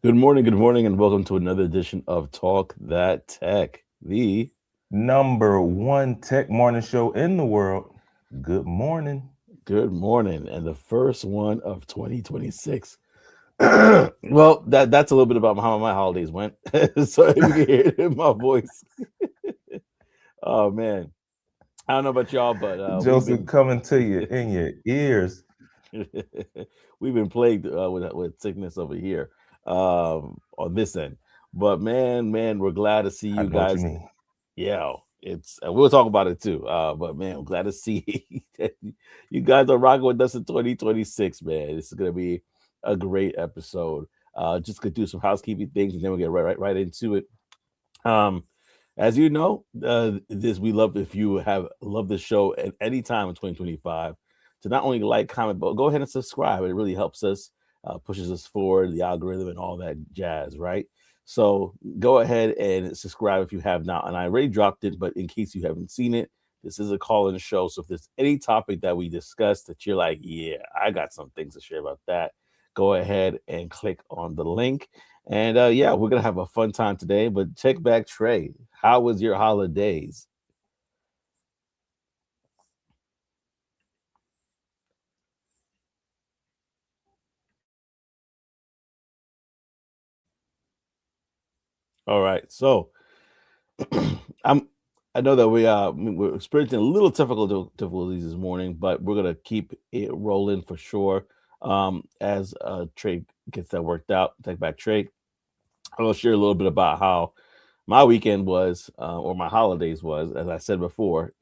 good morning, and welcome to another edition of Talk That Tech. The Number one tech morning show in the world. Good morning. good morning, and the first one of 2026. Well, that's a little bit about how my holidays went. So if you can hear it in my voice, oh man, I don't know about y'all, but we've Joseph been coming to you in your ears. we've been plagued with sickness over here on this end. But man, we're glad to see I you know what you guys. mean. Yeah, it's we'll talk about it too. But man, I'm glad to see that you guys are rocking with us in 2026. Man, this is gonna be a great episode. Just gonna do some housekeeping things, and then we'll get right into it. Um, as you know, this we love if you have loved the show at any time in 2025 to not only like, comment, but go ahead and subscribe. It really helps us, pushes us forward, the algorithm and all that jazz, right? So go ahead and subscribe if you have not. And I already dropped it, but in case you haven't seen it, this is a call-in show. So if there's any topic that we discussed that you're like, yeah, I got some things to share about that, go ahead and click on the link and yeah, we're gonna have a fun time today. But check back, Trey. How was your holidays? All right, so I'm. I know that we're experiencing a little technical difficulties this morning, but we're gonna keep it rolling for sure. As Trey gets that worked out, take back Trey. I'll share a little bit about how my weekend was, or my holidays was, as I said before.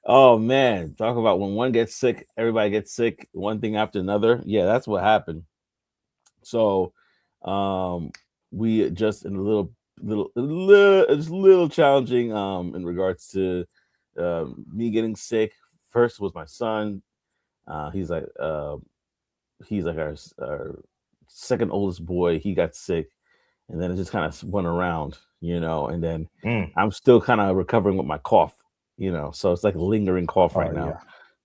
Oh man, talk about when one gets sick, everybody gets sick, one thing after another. Yeah, that's what happened. So, um, we just in a just a little challenging in regards to me getting sick. First was my son. He's like our second oldest boy. He got sick, and then it just kind of went around, and then Mm. I'm still kind of recovering with my cough, so it's like a lingering cough Oh right now, yeah.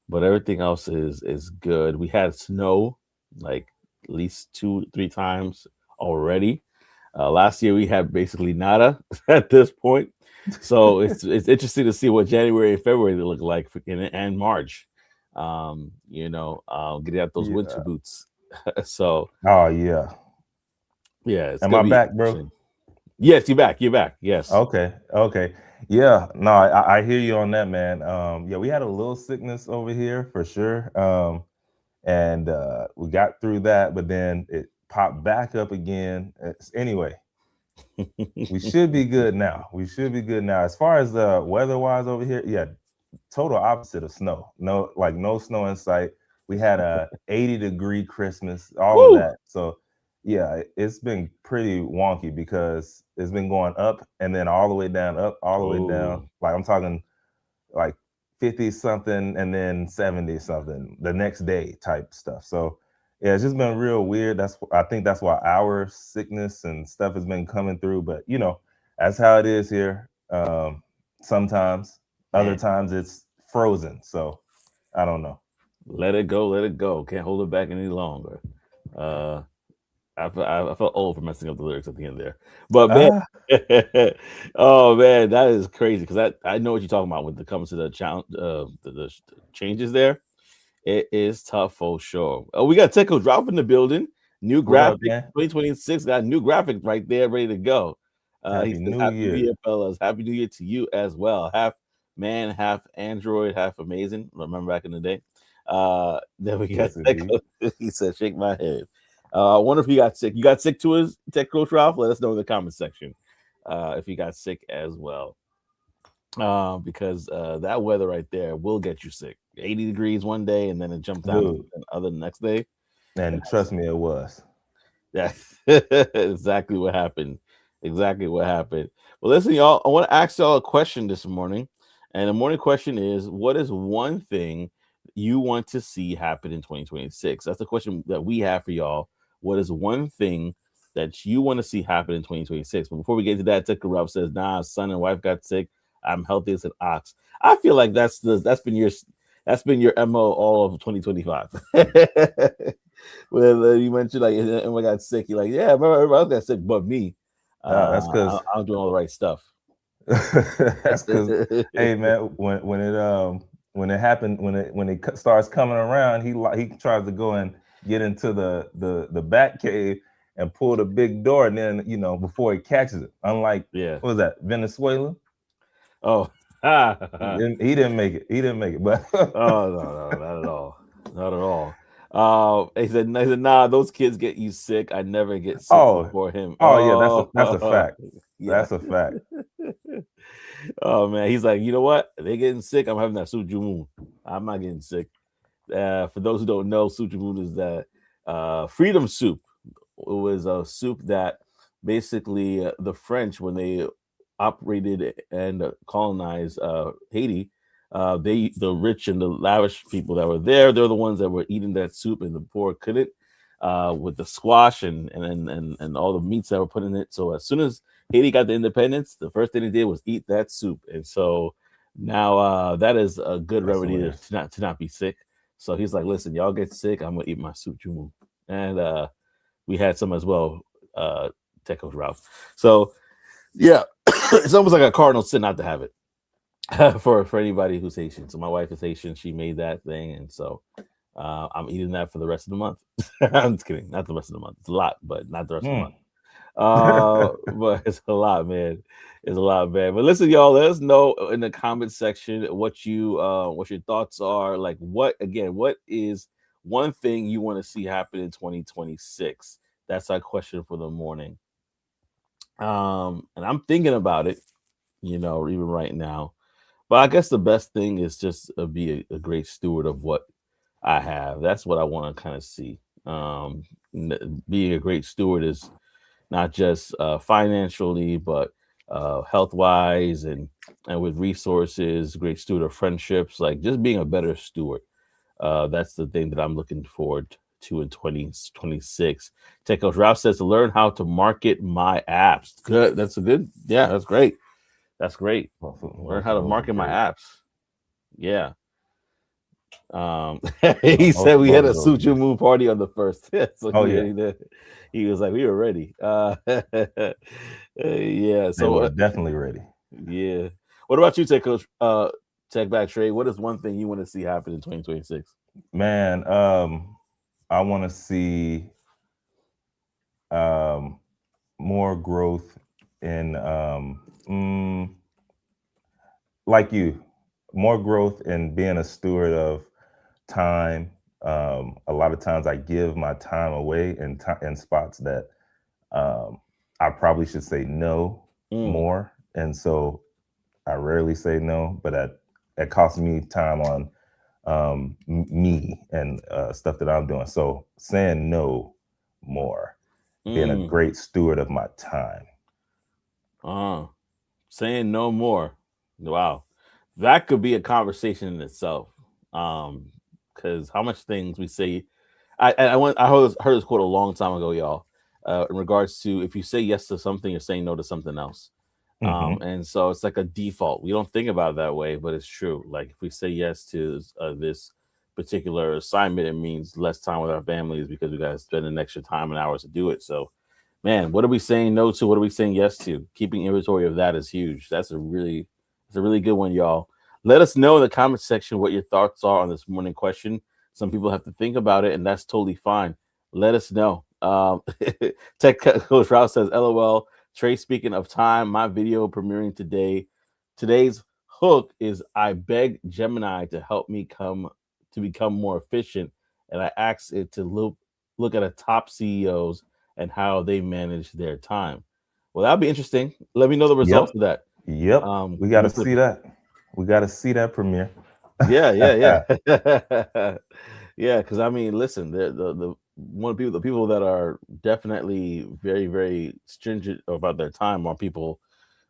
but everything else is good. We had snow like at least 2 3 times already. Last year we had basically nada at this point, so it's interesting to see what January and February they look like and March. Getting out those winter Yeah. boots. So Oh yeah. yeah, it's Am gonna I be back, bro? interesting. Yes, you're back. You're back. Yes. Okay. Okay. Yeah. No, I hear you on that, man. Yeah, we had a little sickness over here for sure. And we got through that, but then it popped back up again. Anyway, we should be good now. We should be good now. As far as the weather wise over here, yeah, total opposite of snow. No, like no snow in sight. We had a 80-degree Christmas, all of Woo! that. So yeah, it's been pretty wonky because it's been going up and then all the way down, up, all the way down. Oh, Like I'm talking like 50 something and then 70 something the next day type stuff. So yeah, it's just been real weird. I think that's why our sickness and stuff has been coming through. But that's how it is here. Sometimes, other man, times it's frozen. So I don't know. let it go, let it go. Can't hold it back any longer. Uh, I felt old for messing up the lyrics at the end there, but man, Ah, oh man, that is crazy because I know what you're talking about when it comes to the challenge, the changes there. It is tough for sure. Oh, we got Techo drop in the building. New what up, graphic man? 2026 got a new graphic right there, ready to go. He Happy says, New "Happy New Year. Year, fellas! Happy New Year to you as well. Half man, half android, half amazing. Remember back in the day." Then we got Yes, indeed. Techo. He said, "Shake my head." I wonder if he got sick. You got sick to his Tech Coach Ralph? Let us know in the comment section if he got sick as well. Because that weather right there will get you sick. 80 degrees one day, and then it jumps down to Dude, something other the next day. and That's trust me, it was. that's exactly what happened. Exactly what happened. Well, listen, y'all. I want to ask y'all a question this morning, and the morning question is: what is one thing you want to see happen in 2026? That's the question that we have for y'all. What is one thing that you want to see happen in 2026? But before we get to that, Ticker Rub says, "Nah, son and wife got sick. I'm healthy as an ox." I feel like that's been your mo all of 2025. When you mentioned like everyone got sick, you're like, yeah, remember everybody else got sick, but me. That's because I'm doing all the right stuff. that's because, hey man, when it happened, when it starts coming around, he tries to go and get into the bat cave and pull the big door, and then before he catches it. Unlike, Yeah. what was that, Venezuela? Oh. Oh He didn't make it. He didn't make it. But no, no, not at all. Not at all. He said, nah, those kids get you sick. I never get sick oh, before him. oh yeah, that's a fact. Yeah. That's a fact. Oh man, he's like, you know what? They're getting sick. I'm having that sujumu. I'm not getting sick. For those who don't know, sujumu is that freedom soup. It was a soup that basically the French, when they operated and colonized Haiti, the rich and the lavish people that were there, they're the ones that were eating that soup, and the poor couldn't. With the squash and all the meats that were put in it. So as soon as Haiti got the independence, the first thing they did was eat that soup, and so now that is a good That's remedy hilarious. to not be sick. So he's like, listen, y'all get sick, I'm gonna eat my soup jumu, and we had some as well, Teko's Ralph. So yeah, it's almost like a cardinal sin not to have it. For anybody who's Haitian. So my wife is Haitian. She made that thing, and so I'm eating that for the rest of the month. I'm just kidding. Not the rest of the month. It's a lot, but not the rest of the month. Hmm. But it's a lot, man. It's a lot, man. But listen, y'all, let us know in the comment section what your thoughts are. Like, what is one thing you want to see happen in 2026? That's our question for the morning. And I'm thinking about it, even right now. But I guess the best thing is just be a great steward of what I have. That's what I want to kind of see. Being a great steward is not just financially, but health wise and with resources. Great steward of friendships, like just being a better steward. That's the thing that I'm looking forward to in 2026. Tech Coach Ralph says to learn how to market my apps. Good. That's a good. Yeah, that's great. That's great. Learn how to Those are market my great. apps. Yeah. He said we had Both a of those are Suju good. Moon party on the first. So Oh yeah, he was like, we were ready. Yeah. they So were definitely ready. yeah. What about you, Tech Coach? Tech Back Trade. What is one thing you want to see happen in 2026? Man, I want to see um, more growth in, like you, more growth in being a steward of time. A lot of times I give my time away in spots that um, I probably should say no Mm, more, and so I rarely say no, but that costs me time on me and stuff that I'm doing. So saying no more, being a mm. great steward of my time. Uh, saying no more. Wow. That could be a conversation in itself. Um, because how much things we say. I heard this quote a long time ago, y'all. In regards to if you say yes to something, you're saying no to something else. Hmm. And so it's like a default. We don't think about it that way, but it's true. Like if we say yes to this particular assignment, it means less time with our families because we got to spend an extra time and hours to do it. So, man, what are we saying no to? What are we saying yes to? Keeping inventory of that is huge. It's a really good one, y'all. Let us know in the comment section what your thoughts are on this morning question. Some people have to think about it, and that's totally fine. Let us know. Tech Coach Rouse says, "LOL." Trey, speaking of time, my video premiering today. Today's hook is I beg Gemini to help me become more efficient, and I asked it to look at a top CEOs and how they manage their time. Well, that'll be interesting. Let me know the Yep. results of that. Yep. We got Let me to put see that. We got to see that premiere. Yeah, yeah, yeah, yeah. Because I mean, listen, the the people that are definitely very very stringent about their time are people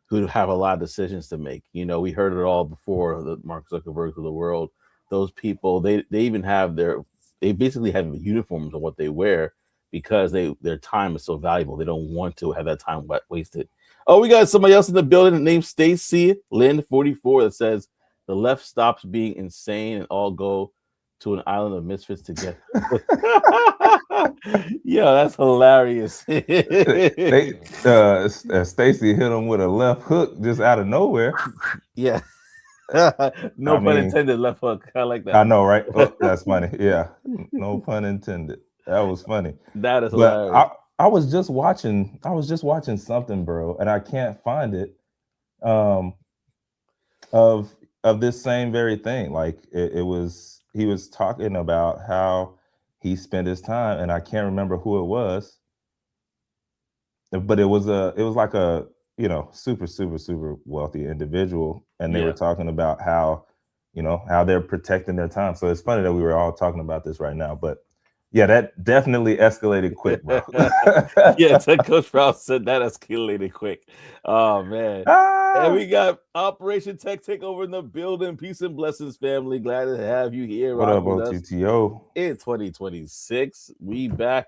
who have a lot of decisions to make. We heard it all before, the Mark Zuckerberg of the world. Those people, they even they basically have uniforms of what they wear because their time is so valuable. They don't want to have that time wasted. Oh, we got somebody else in the building named Stacy Lynn 44 that says the left stops being insane and all go to an island of misfits together. Yo, that's hilarious. They Stacy hit him with a left hook just out of nowhere. Yeah. I No pun mean, intended, left hook. I like I that. know, right? Oh, that's funny. Yeah, no pun intended. That was funny. That is But hilarious. I was just watching something, bro, and I can't find it. Um, of this same very thing. Like it was, he was talking about how he spent his time, and I can't remember who it was, but it was like a, you know, super wealthy individual, and they were Yeah. talking about how, you know, how they're protecting their time. So it's funny that we were all talking about this right now, but yeah, that definitely escalated quick, bro. Yeah, Coach Rouse said that escalated quick. Oh man. And Ah, we got Operation Tech Takeover in the building. Peace and blessings, family. Glad to have you here what up, rocking with us OTTO? in 2026. We back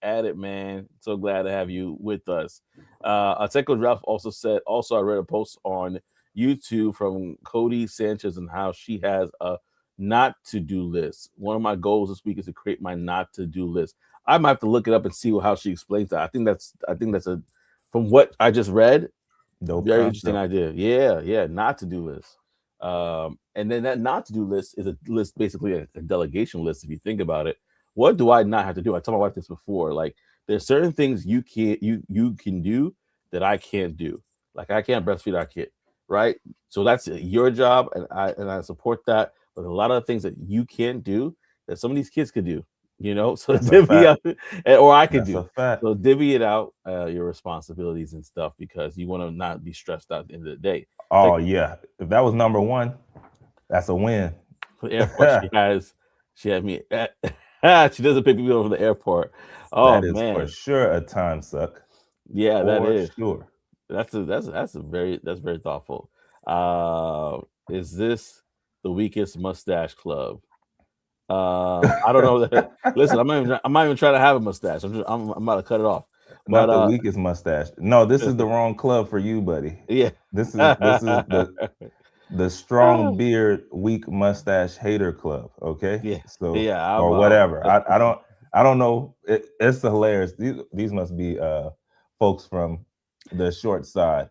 at it, man. So glad to have you with us. Coach Ralph also said, also I read a post on YouTube from Cody Sanchez and how she has a not to do list. One of my goals this week is to create my not to do list. I might have to look it up and see how she explains that. I think that's a from what I just read, Dope very interesting concept. idea. Yeah, yeah, not to do list. And then that not to do list is a list, basically a delegation list. If you think about it, what do I not have to do? I told my wife this before. Like, there's certain things you can do that I can't do. Like, I can't breastfeed our kid, right? So that's your job, and I support that. But a lot of things that you can't do that some of these kids could do, you know. So That's a divvy fact. up, or I could That's do. a fact. So divvy it out, your responsibilities and stuff, because you want to not be stressed out at the end of the day. Oh Like, yeah, if that was number one, that's a win. for the airport, she had me at, she doesn't pick me up from the airport. Oh That is for man, sure a time suck. yeah, that For is. sure. That's very thoughtful. Is this the weakest mustache club? I don't know that. Listen, I'm not even trying to have a mustache. I'm about to cut it off. But Not the weakest mustache. No, this is the wrong club for you, buddy. yeah. This is the strong beard, weak mustache hater club. Okay, Yeah, so yeah. or whatever. I don't know. It's hilarious. These must be folks from the short side.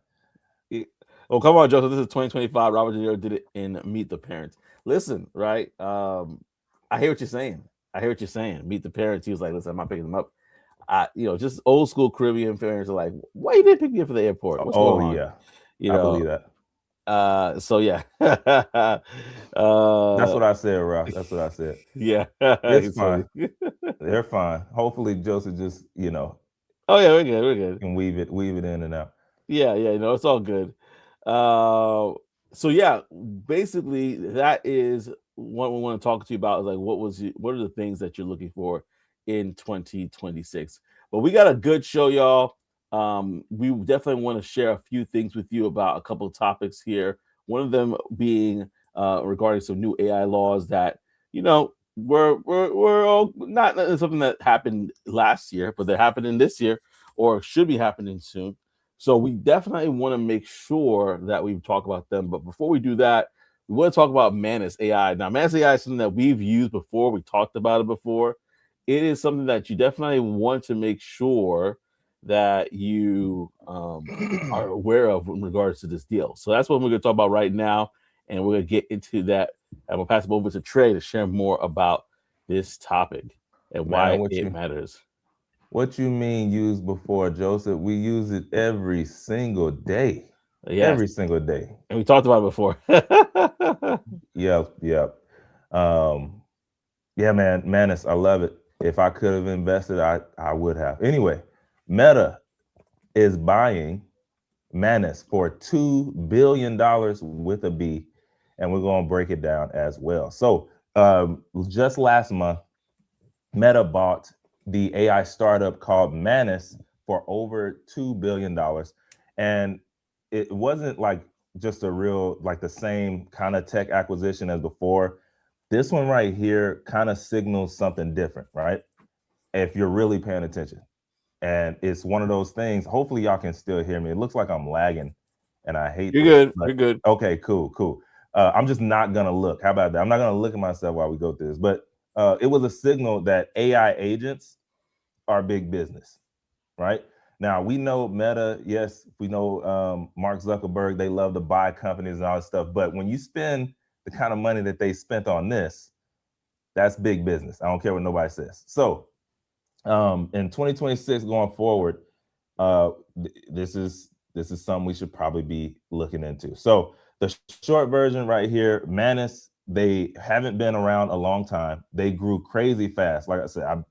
Oh, come on, Joseph. This is 2025. Robert De Niro did it in Meet the Parents. Listen, right? I hear what you're saying. I hear what you're saying. Meet the Parents. He was like, "Listen, I'm not picking them up." Just old school Caribbean parents are like, "Why you didn't pick me up for the airport? What's going Oh on?" yeah, You I know. believe that. So yeah. That's uh, what I said, Ralph. That's what I said. yeah. It's It's fine. funny. They're fine. Hopefully, Joseph just, you know, Oh yeah, we're good. We're good. can weave it in and out. Yeah, yeah, it's all good. Uh, so yeah, basically that is what we want to talk to you about. Is like, what are the things that you're looking for in 2026? But we got a good show, y'all. We definitely want to share a few things with you about a couple of topics here. One of them being regarding some new AI laws that we're all not something that happened last year, but they're happening this year or should be happening soon. So we definitely want to make sure that we talk about them. But before we do that, we want to talk about Manus AI. Now, Manus AI is something that we've used before. We talked about it before. It is something that you definitely want to make sure that you are aware of in regards to this deal. So that's what we're going to talk about right now. And we're going to get into that. I'm going to pass it over to Trey to share more about this topic and Man, why it matters. what you mean used before, Joseph? We use it every single day. Yes. Every single day. And we talked about it before. Yep, yep. Um, yeah, man, Manus, I love it. If I could have invested, I would have. Anyway, Meta is buying Manus for $2 billion with a B, and we're gonna break it down as well. So just last month, Meta bought the AI startup called Manus for over $2 billion. And it wasn't like just a real, like the same kind of tech acquisition as before. This one right here kind of signals something different, right? If you're really paying attention. And it's one of those things. Hopefully, y'all can still hear me. It looks like I'm lagging, and I hate You're this. good. But You're good. okay, cool. I'm just not gonna look. How about that? I'm not gonna look at myself while we go through this. But it was a signal that AI agents are big business, right? Now we know Meta, yes, we know Mark Zuckerberg, they love to buy companies and all that stuff. But when you spend the kind of money that they spent on this, that's big business. I don't care what nobody says. So in 2026 going forward, this is something we should probably be looking into. So the short version right here, Manus, they haven't been around a long time. They grew crazy fast. Like I said,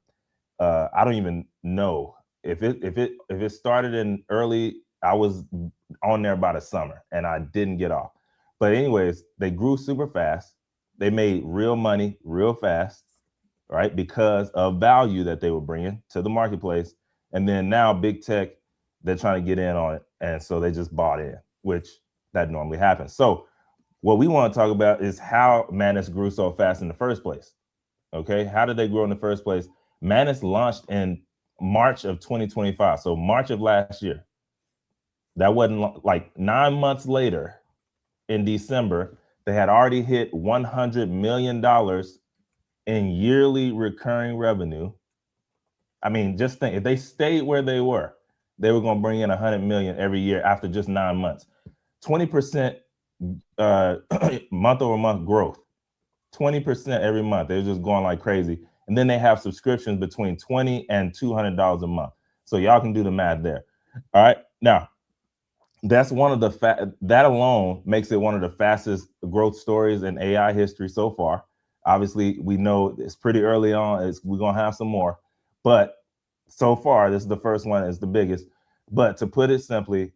I don't even know if it started in early. I was on there by the summer and I didn't get off. But anyways, they grew super fast. They made real money real fast, right? Because of value that they were bringing to the marketplace. And then now big tech, they're trying to get in on it. And so they just bought in, which that normally happens. So what we want to talk about is how Manus grew so fast in the first place. Okay. How did they grow in the first place? Manus launched in March of 2025. So March of last year. That wasn't like 9 months later in December, they had already hit $100 million in yearly recurring revenue. I mean, just think if they stayed where they were going to bring in 100 million every year after just 9 months. 20% month over month growth, 20% every month. They're just going like crazy. And then they have subscriptions between $20 and $200 a month. So y'all can do the math there. All right. Now, that's one of that alone makes it one of the fastest growth stories in AI history so far. Obviously, we know it's pretty early on. We're going to have some more. But so far, this is the first one. It's the biggest. But to put it simply,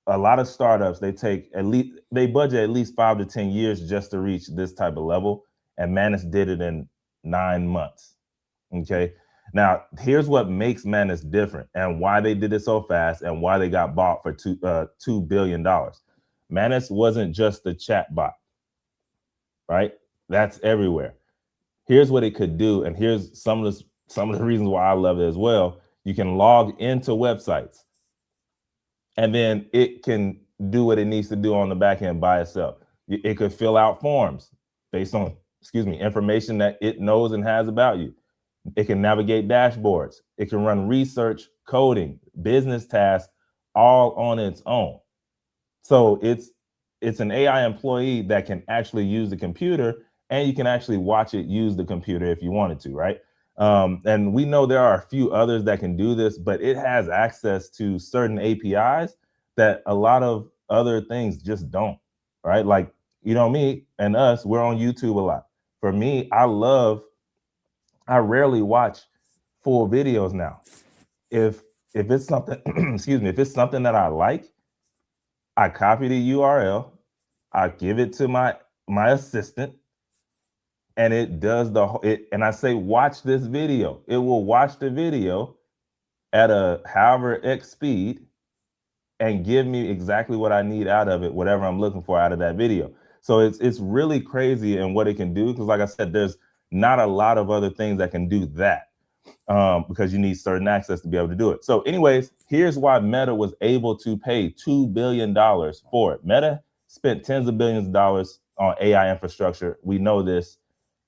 a lot of startups, they budget at least 5 to 10 years just to reach this type of level. And Manus did it in 9 months. Okay. Now, here's what makes Manus different and why they did it so fast and why they got bought for $2 billion. Manus wasn't just a chat bot, right? That's everywhere. Here's what it could do, and here's some of the reasons why I love it as well. You can log into websites, and then it can do what it needs to do on the back end by itself. It could fill out forms based on, information that it knows and has about you. It can navigate dashboards. It can run research, coding, business tasks, all on its own. So it's an AI employee that can actually use the computer, and you can actually watch it use the computer if you wanted to, right? And we know there are a few others that can do this, but it has access to certain APIs that a lot of other things just don't, right? Like, me and us, we're on YouTube a lot. For me, I rarely watch full videos now. If it's something, if it's something that I like, I copy the URL, I give it to my assistant, and it does and I say, watch this video. It will watch the video at a however X speed and give me exactly what I need out of it, whatever I'm looking for out of that video. So it's really crazy in what it can do, because like I said, there's not a lot of other things that can do that. Because you need certain access to be able to do it. So anyways, here's why Meta was able to pay $2 billion for it. Meta spent tens of billions of dollars on AI infrastructure. We know this,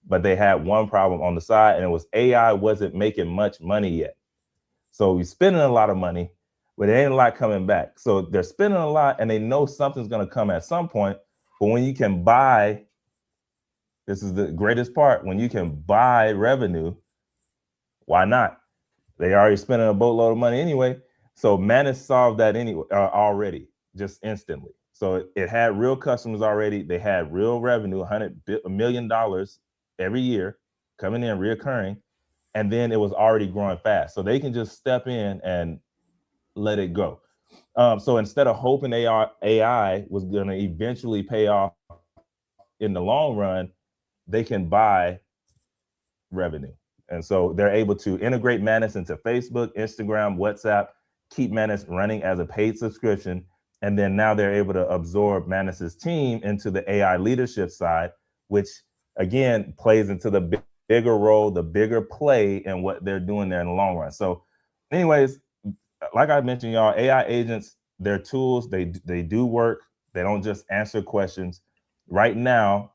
but they had one problem on the side, and it was AI wasn't making much money yet. So we're spending a lot of money, but there ain't a lot coming back. So they're spending a lot, and they know something's going to come at some point. But when you can buy, this is the greatest part, when you can buy revenue, why not? They already spending a boatload of money anyway. So Manus solved that anyway already, just instantly. So it had real customers already. They had real revenue, $100 million every year coming in, reoccurring. And then it was already growing fast. So they can just step in and let it go. So instead of hoping AI was going to eventually pay off in the long run, they can buy revenue. And so they're able to integrate Manus into Facebook, Instagram, WhatsApp, keep Manus running as a paid subscription. And then now they're able to absorb Manus's team into the AI leadership side, which again plays into the bigger role, the bigger play in what they're doing there in the long run. So anyways, like I mentioned, y'all, AI agents, they're tools, they do work. They don't just answer questions. Right now,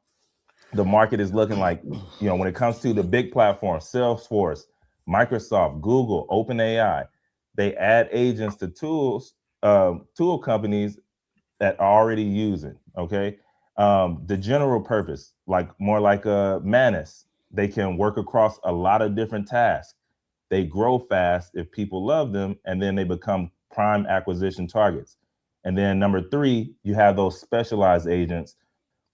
the market is looking like, when it comes to the big platforms, Salesforce, Microsoft, Google, OpenAI, they add agents to tool companies that are already using. Okay. The general purpose, like more like a Manus, they can work across a lot of different tasks. They grow fast if people love them, and then they become prime acquisition targets. And then number three, you have those specialized agents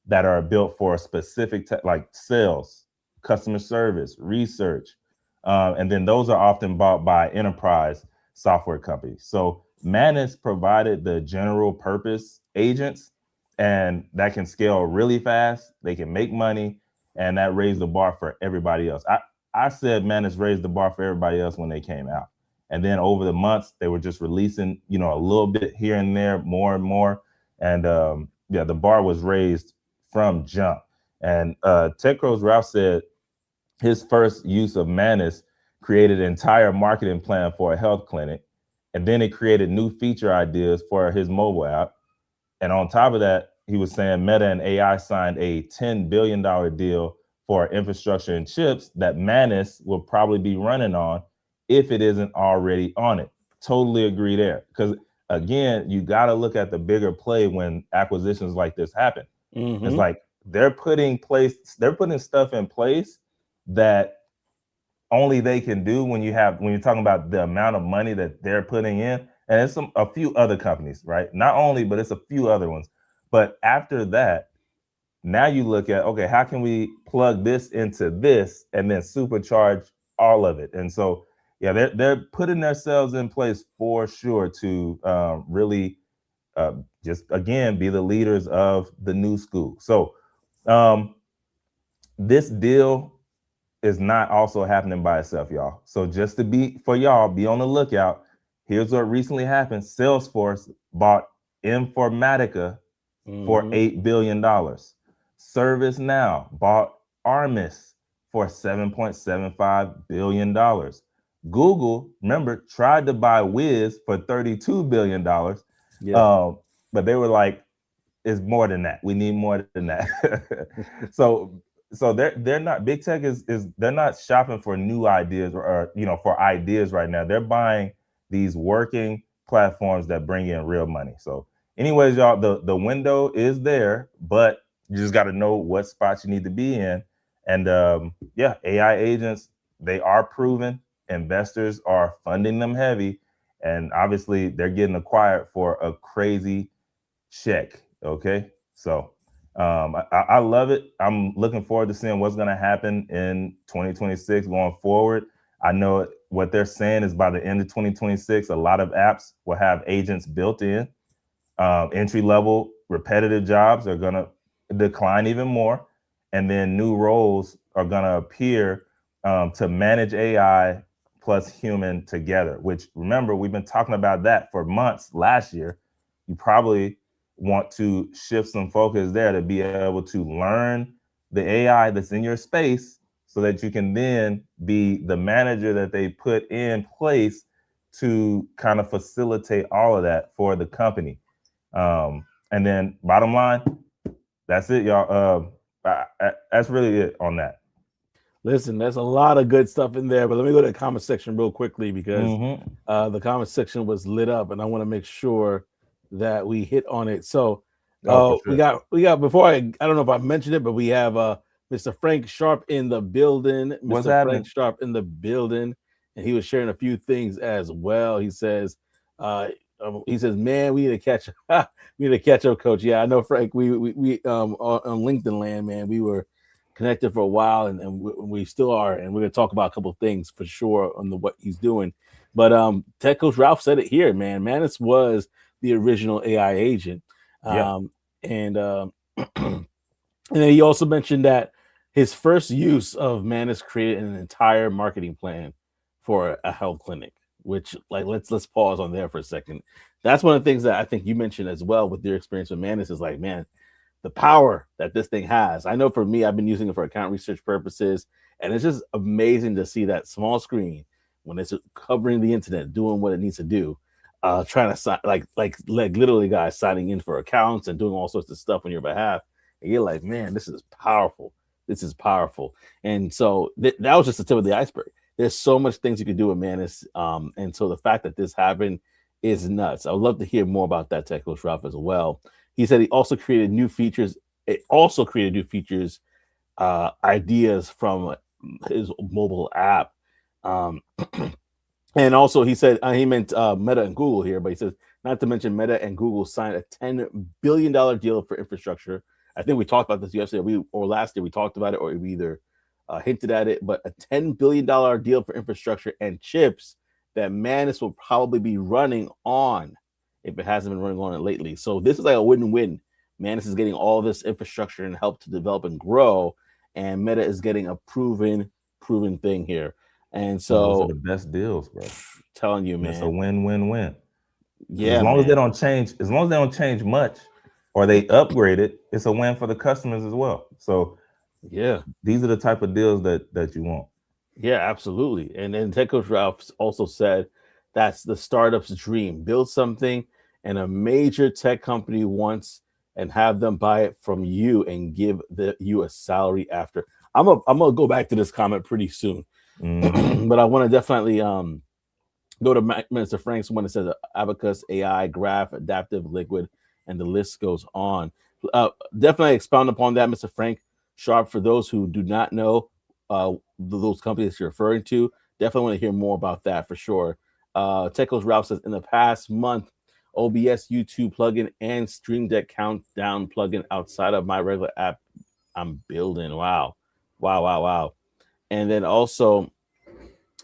that are built for a specific like sales, customer service, research, and then those are often bought by enterprise software companies. So Manus provided the general purpose agents, and that can scale really fast. They can make money, and that raised the bar for everybody else. I said Manus raised the bar for everybody else when they came out. And then over the months, they were just releasing, a little bit here and there, more and more. And yeah, the bar was raised from jump. And TechCrow's Ralph said his first use of Manus created an entire marketing plan for a health clinic. And then it created new feature ideas for his mobile app. And on top of that, he was saying Meta and AI signed a $10 billion deal for infrastructure and chips that Manus will probably be running on if it isn't already on it. Totally agree there. Because again, you got to look at the bigger play when acquisitions like this happen. Mm-hmm. It's like they're putting stuff in place that only they can do when you're talking about the amount of money that they're putting in. And it's a few other companies, right? Not only, but it's a few other ones. But after that, now you look at, okay, how can we plug this into this and then supercharge all of it? And so, yeah, they're putting themselves in place for sure to really just, again, be the leaders of the new school. So this deal is not also happening by itself, y'all. So just for y'all, be on the lookout. Here's what recently happened. Salesforce bought Informatica for $8 billion. ServiceNow bought Armis for $7.75 billion. Google, remember, tried to buy Wiz for $32 billion. Yeah. But they were like, it's more than that. We need more than that. So they're not, big tech is they're not shopping for new ideas or for ideas right now. They're buying these working platforms that bring in real money. So anyways, y'all, the window is there, but you just got to know what spots you need to be in. And yeah, AI agents, they are proven. Investors are funding them heavy. And obviously they're getting acquired for a crazy check. Okay. So I love it. I'm looking forward to seeing what's going to happen in 2026 going forward. I know what they're saying is by the end of 2026, a lot of apps will have agents built in. Entry level repetitive jobs are going to decline even more. And then new roles are going to appear to manage AI plus human together, which, remember, we've been talking about that for months last year. You probably want to shift some focus there to be able to learn the AI that's in your space so that you can then be the manager that they put in place to kind of facilitate all of that for the company. And then bottom line, that's it, y'all. That's really it on that. Listen, there's a lot of good stuff in there, but let me go to the comment section real quickly because the comment section was lit up, and I want to make sure that we hit on it. So sure. we got before I don't know if I mentioned it, but we have Mr. Frank Sharp in the building. What's Mr. happening? Frank Sharp in the building, and he was sharing a few things as well. He says, man, we need to catch we need to catch up, coach. Yeah, I know, Frank. We on LinkedIn land, man, we were connected for a while, and we still are, and we're gonna talk about a couple of things for sure on what he's doing. But Tech Coach Ralph said it here, man. Manus was the original AI agent. And and then he also mentioned that his first use of Manus created an entire marketing plan for a health clinic, which, like, let's pause on there for a second. That's one of the things that I think you mentioned as well with your experience with Manus is like, man, the power that this thing has. I know for me, I've been using it for account research purposes, and it's just amazing to see that small screen when it's covering the internet, doing what it needs to do, trying to sign, like literally guys signing in for accounts and doing all sorts of stuff on your behalf. And you're like, man, this is powerful. This is powerful. And so that was just the tip of the iceberg. There's so much things you can do with Manus. And so the fact that this happened is nuts. I would love to hear more about that, Tech Coach Ralph, as well. He said he also created new features. It also created new features, ideas from his mobile app. Um, and also, he said he meant Meta and Google here, but he says not to mention Meta and Google signed a $10 billion deal for infrastructure. I think we talked about this yesterday, or last year we talked about it, or we either hinted at it. But a $10 billion deal for infrastructure and chips that Manus will probably be running on if it hasn't been running on it lately. So this is like a win-win. Manus is getting all this infrastructure and help to develop and grow, and Meta is getting a proven thing here. And Those are so, the best deals, bro. telling you, And it's a man. win-win-win. Because as Yeah, long as they man. don't change, as long as they don't change much, or they upgrade it, it's a win for the customers as well. So Yeah. these are the type of deals that you want. Yeah, absolutely. And then Tech Coach Ralph also said that's the startup's dream. Build something and a major tech company wants and have them buy it from you and give you a salary after. I'm gonna go back to this comment pretty soon. Mm-hmm. But I want to definitely go to Minister Frank's one that says Abacus, AI, Graph, Adaptive, Liquid, and the list goes on. Definitely expound upon that, Mr. Frank Sharp. For those who do not know those companies you're referring to, definitely want to hear more about that for sure. Techos Ralph says in the past month, OBS YouTube plugin and Stream Deck Countdown plugin outside of my regular app I'm building. Wow. Wow, wow, wow. And then also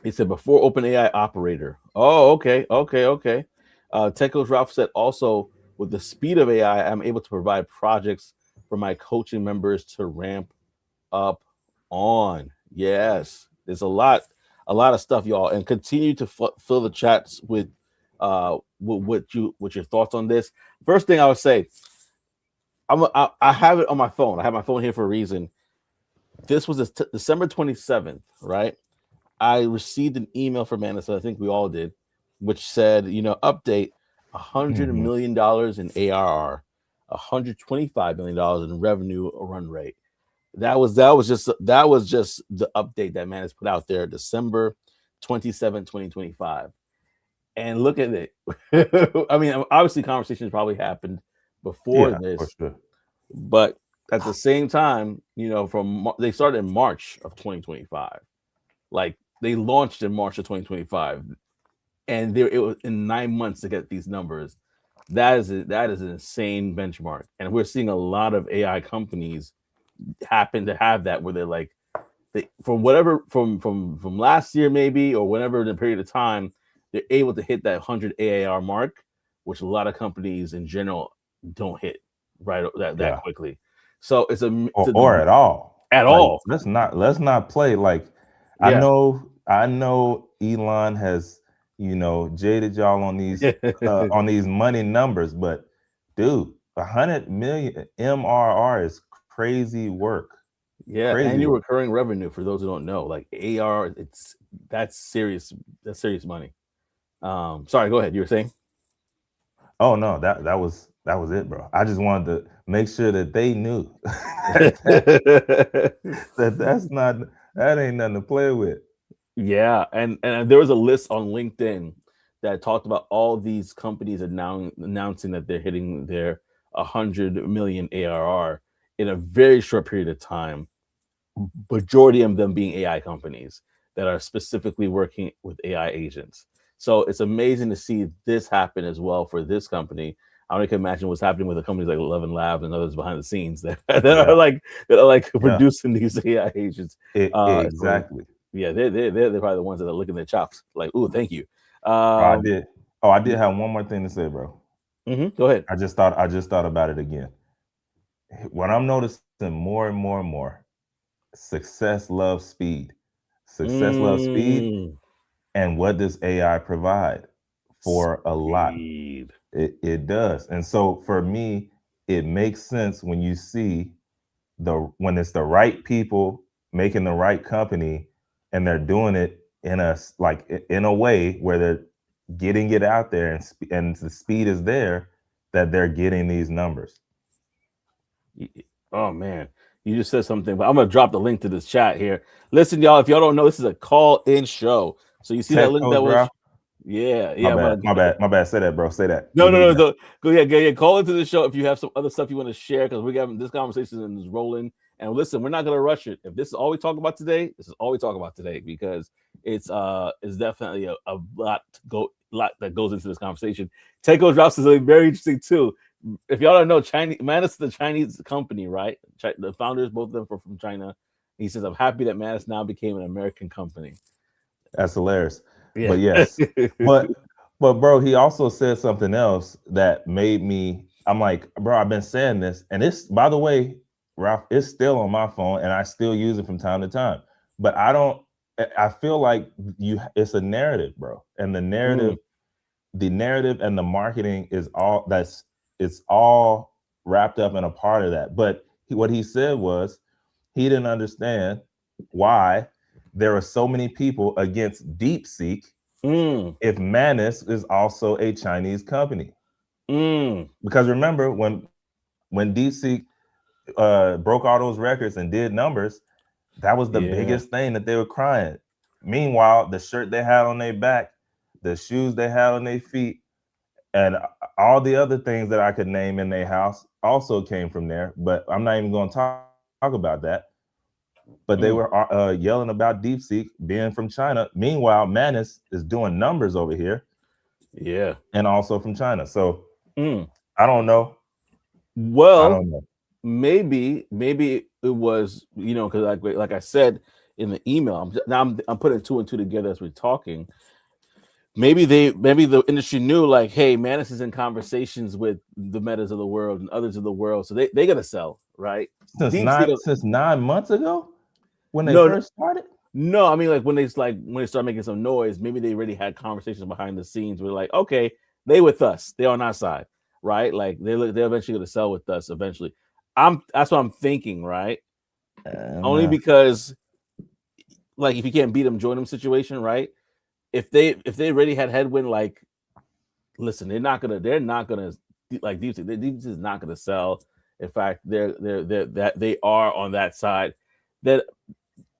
he said before OpenAI operator. Oh, okay, okay, okay. Techos Ralph said also with the speed of AI, I'm able to provide projects for my coaching members to ramp up on. Yes, there's a lot of stuff, y'all, and continue to fill the chats with your thoughts on this. First thing I would say, I have it on my phone. I have my phone here for a reason. This was December 27th, right? I received an email from Manus, I think we all did, which said, update Mm-hmm. $100 million in ARR, $125 million in revenue run rate. That was just the update that Manus put out there, December 27, 2025. And look at it. I mean, obviously conversations probably happened before Yeah, for this, sure. but at the same time, from they started in March of 2025. Like they launched in March of 2025, and it was in 9 months to get these numbers. That is an insane benchmark, and we're seeing a lot of AI companies happen to have that where they're like, from whatever from last year maybe or whatever the period of time, they're able to hit that 100 AAR mark, which a lot of companies in general don't hit right that Yeah. quickly. So Or at all. at Like all. let's not play. Like Yeah. I know Elon has, jaded y'all on these money numbers, but dude, 100 million MRR is crazy work. Yeah, Crazy annual work. recurring revenue for those who don't know, like AR, that's serious. That's serious money. Sorry, go ahead. You were saying? Oh no, that was it, bro. I just wanted to make sure that they knew that ain't nothing to play with. Yeah, and there was a list on LinkedIn that talked about all these companies announcing that they're hitting their 100 million ARR in a very short period of time. Majority of them being AI companies that are specifically working with AI agents. So it's amazing to see this happen as well for this company. I only can imagine what's happening with the companies like 11 Labs and others behind the scenes Yeah, that are like yeah, producing these AI agents. So exactly. yeah, they're probably the ones that are licking their chops like, "Ooh, thank you." Oh, I Um, did. Oh, I did have one more thing to say, bro. Go ahead. I just thought about it again. What I'm noticing more and more and more, success loves speed. Success loves speed. Mm, And what does AI provide? For a lot. speed. It does. And so for me, it makes sense when you see when it's the right people making the right company, and they're doing it in a way where they're getting it out there, and the speed is there, that they're getting these numbers. Oh man, You just said something, but I'm gonna drop the link to this chat here. Listen, y'all, if y'all don't know, this is a call-in show. So you see that Tech link that Coach was, Ralph. yeah, My yeah. I'm bad. gonna My bad. My bad. Say that, bro. Say that. no, Repeat no, no, that. no. Go ahead, go ahead. Call into the show if you have some other stuff you want to share because we're having this conversation and it's rolling. And listen, we're not gonna rush it. If this is all we talk about today, this is all we talk about today because it's definitely a lot that goes into this conversation. Taco drops is very interesting too. If y'all don't know, Chinese Manus is the Chinese company, right? The founders, both of them are from China. He says, "I'm happy that Manus now became an American company." That's hilarious. Yeah. But yes. But bro, he also said something else that made me I'm like, bro, I've been saying this. And it's by the way, Ralph, it's still on my phone and I still use it from time to time. But I feel like it's a narrative, bro. And Mm, the narrative and the marketing is all it's all wrapped up in a part of that. But what he said was he didn't understand why there are so many people against DeepSeek mm, if Manus is also a Chinese company. mm. Because remember when DeepSeek broke all those records and did numbers, that was the Yeah. biggest thing that they were crying. Meanwhile, the shirt they had on their back, the shoes they had on their feet, and all the other things that I could name in their house also came from there. But I'm not even going to talk about that. But they were Mm, yelling about DeepSeek being from China. Meanwhile, Manus is doing numbers over here yeah. and also from China. So Mm. I don't know. I Well, don't know. maybe it was because like I said in the email, I'm putting two and two together as we're talking. Maybe the industry knew like, hey, Manus is in conversations with the Metas of the world and others of the world, so they gotta sell, right? Since Deep Sea, 9 months ago when they no, first started. no, I mean like when they start making some noise, maybe they already had conversations behind the scenes. Where like, okay, they with us, they on our side, right? Like they're eventually gonna sell with us eventually. That's what I'm thinking, right? Only Nah. because like if you can't beat them, join them situation, right? If they already had headwind, like listen, they're not gonna like Deep Sea is not gonna sell. In fact, they're that they are on that side. That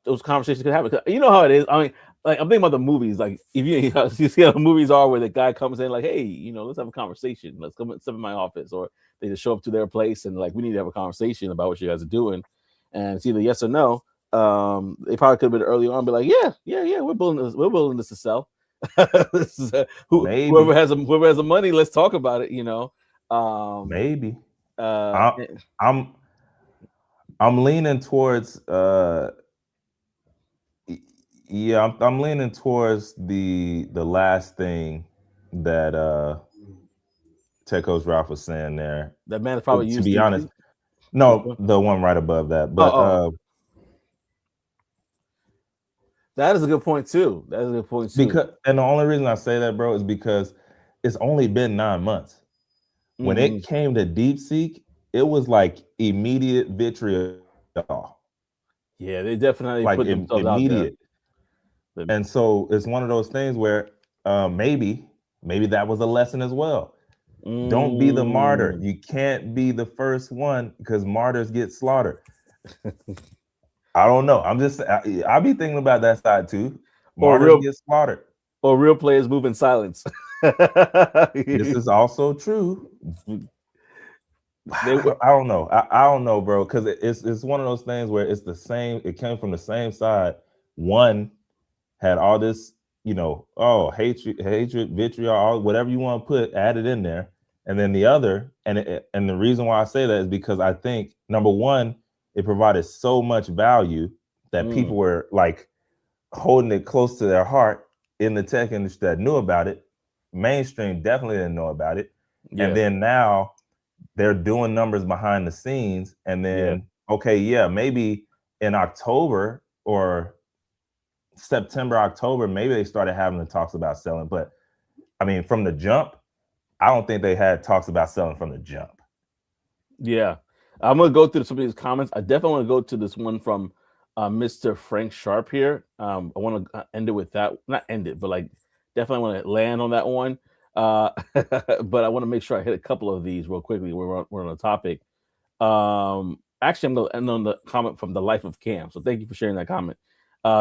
those conversations could happen. You know how it is. I mean, like I'm thinking about the movies. Like if you see how the movies are where the guy comes in like, hey, let's have a conversation. Let's come step in my office, or they just show up to their place and like we need to have a conversation about what you guys are doing, and it's either yes or no. They probably could have been early on, be like, yeah, we're building this to sell. This is, Maybe. whoever has the money, let's talk about it. Um, Maybe. uh, I, I'm I'm leaning towards yeah, I'm leaning towards the last thing that Tech Coach Ralph was saying there. that man has probably To used be deep honest, sea. Which no, one? the one right above that. Oh, But oh, that is a good point too. That is a good point too. because and the only reason I say that, bro, is because it's only been 9 months. When Mm-hmm. it came to DeepSeek, it was like immediate vitriol, Yeah, they like definitely put themselves out immediate. there. And so it's one of those things where maybe that was a lesson as well. Don't be the martyr. Mm, You can't be the first one because martyrs get slaughtered. I don't know. I be thinking about that side too. or Martyrs real get slaughtered. or real players move in silence. This is also true. They were. I don't know. I don't know, bro, because it's one of those things where it's the same. It came from the same side. One had all this, oh, hatred, vitriol, whatever you want to put, added in there, and then the other, and the reason why I say that is because I think number one, it provided so much value that Mm, people were like holding it close to their heart in the tech industry that knew about it. Mainstream definitely didn't know about it, and yeah, then now they're doing numbers behind the scenes, and yeah, then okay, yeah, maybe in October or September, October, maybe they started having the talks about selling. But I mean, from the jump, I don't think they had talks about selling from the jump. yeah. I'm gonna go through some of these comments. I definitely want to go to this one from Mr. Frank Sharp here. I want to end it with that. Not end it, but like definitely want to land on that one. But I want to make sure I hit a couple of these real quickly. We're on the topic. actually, I'm going to end on the comment from the life of Cam. So thank you for sharing that comment.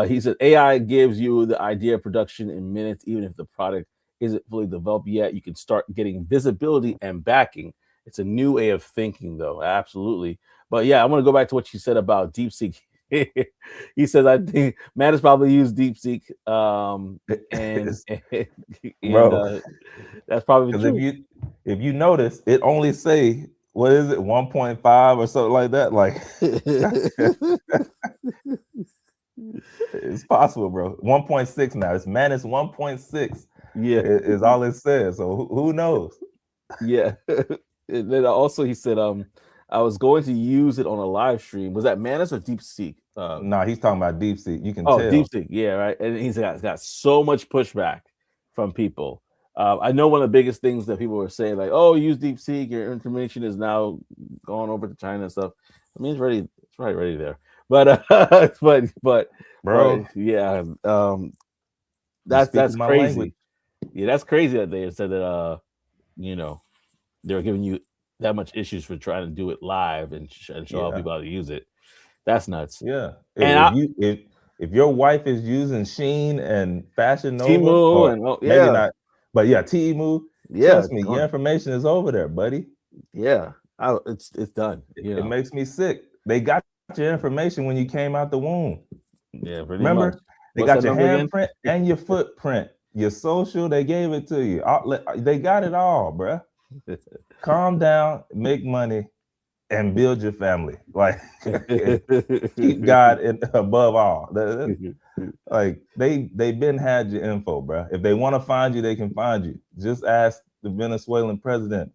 He said AI gives you the idea of production in minutes, even if the product isn't fully developed yet. You can start getting visibility and backing. It's a new way of thinking, though. Absolutely. But yeah, I want to go back to what you said about DeepSeek. He says, I think Manus probably used DeepSeek, and and Bro, that's probably because true. if you notice, it only say what is it 1.5 or something like that. Like it's possible, bro. 1.6 now. It's Manus 1.6 Yeah, is all it says. So who knows? yeah. And then also he said, I was going to use it on a live stream. Was that Manus or DeepSeek? Nah, he's talking about DeepSeek. You can Oh, tell. DeepSeek, yeah, right. And got so much pushback from people. I know one of the biggest things that people were saying, like, "Oh, use DeepSeek, your information is now going over to China and stuff." I mean, it's right ready there. But but Bro, yeah, you that's speaking my language. crazy. Yeah, that's crazy that they said that you know, they're giving you that much issues for trying to do it live and, and show Yeah. people how to use it. That's nuts. Yeah. And If you if your wife is using Sheen and Fashion Nova, Timu or and oh maybe yeah, not, but yeah, Temu, yeah, trust it's me, your gone. information is over there, buddy. Yeah, it's done. You It know, makes me sick. They got your information when you came out the womb. yeah, pretty much. Remember? They What's that got your number again? handprint and your footprint, your social. They gave it to you. They got it all, bruh. Calm down, make money, and build your family. Like keep God above all. Like they've been had your info, bro. If they want to find you, they can find you. Just ask the Venezuelan president.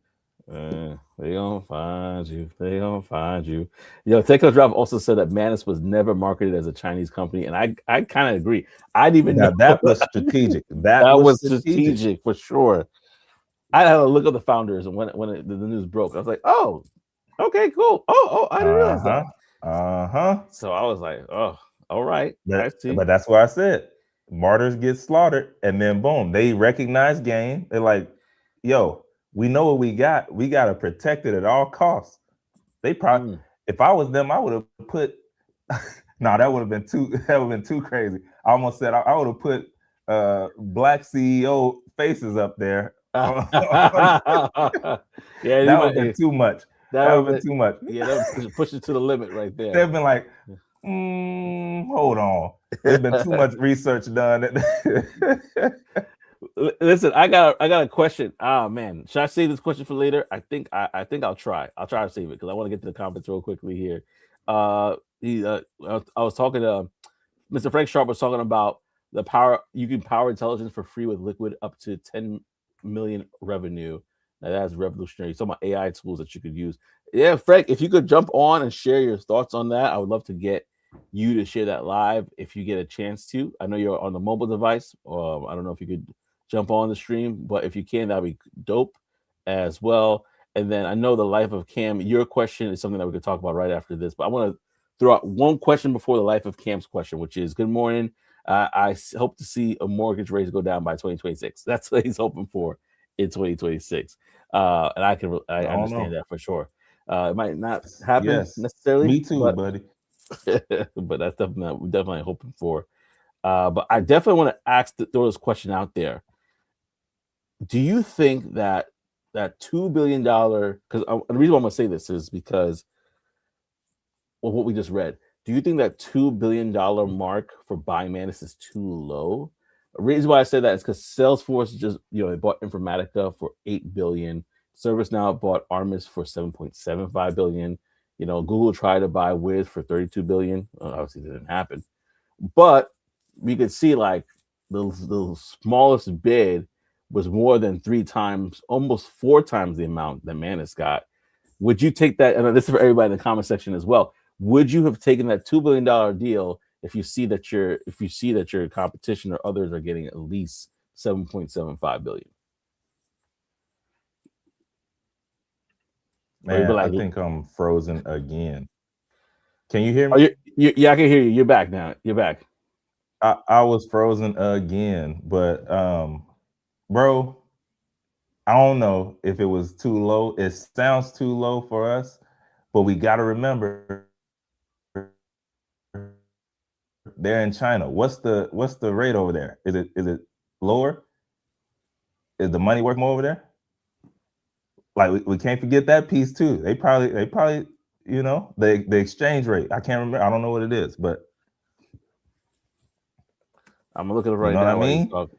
They gonna find you. They gonna find you. Techno Drive also said that Manus was never marketed as a Chinese company, and I kind of agree. I didn't even Now know that was strategic. That that was was strategic. strategic for sure. I had to look up the founders, and the news broke, I was like, "Oh, okay, cool. Oh, I didn't realize that." Uh-huh. Uh-huh. So I was like, "Oh, all right, But, I see." but that's why I said martyrs get slaughtered, and then boom, they recognize game. They're like, yo, we know what we got. We gotta protect it at all costs. They probably, Mm. if I was them, I would have put no, that would have been too that would have been too crazy. I almost said I would have put black CEO faces up there. Yeah, you That would have might. been too much. That That would would have be, been too much. yeah, that would push it to the limit right there. They've been like, hold on. There's been too much research done. Listen, I got a question. Ah man, should I save this question for later? I think I'll try. I'll try to save it because I want to get to the comments real quickly here. I was talking to Mr. Frank Sharp was talking about the power you can power intelligence for free with Liquid up to 10 million revenue. Now that's revolutionary. Some AI tools that you could use. Yeah, Frank, if you could jump on and share your thoughts on that, I would love to get you to share that live if you get a chance to. I know you're on the mobile device. I don't know if you could jump on the stream, but if you can, that'd be dope as well. And then I know the life of Cam. Your question is something that we could talk about right after this, but I want to throw out one question before the life of Cam's question, which is good morning. Hope to see a mortgage rates go down by 2026. That's what he's hoping for in 2026. And I I don't understand know. that for sure. It might not happen Yes. necessarily, Me too, but buddy. but that's definitely we're definitely hoping for. But I definitely want to throw this question out there. Do you think that $2 billion? Because the reason why I'm gonna say this is because well, what we just read. Do you think that $2 billion mark for buying Manus is too low? The reason why I say that is because Salesforce just they bought Informatica for 8 billion. ServiceNow bought Armis for 7.75 billion. Google tried to buy Wiz for 32 billion. Obviously, it didn't happen. But we could see like the smallest bid was more than 3 times, almost 4 times the amount that Manus got. Would you take that? And this is for everybody in the comment section as well. Would you have taken that $2 billion deal if you see that your competition or others are getting at least 7.75 billion? Or you'd be Man, I like, think I'm frozen again. Can you hear oh, me? yeah, I can hear you. You're back now. You're back. I was frozen again, but bro, I don't know if it was too low. It sounds too low for us, But we got to remember they're in China. What's the rate over there? Is it lower? Is the money worth more over there? Like we can't forget that piece too. They probably the exchange rate. I can't remember. I don't know what it is, but I'm gonna look at it you right know what I now while you mean. talk.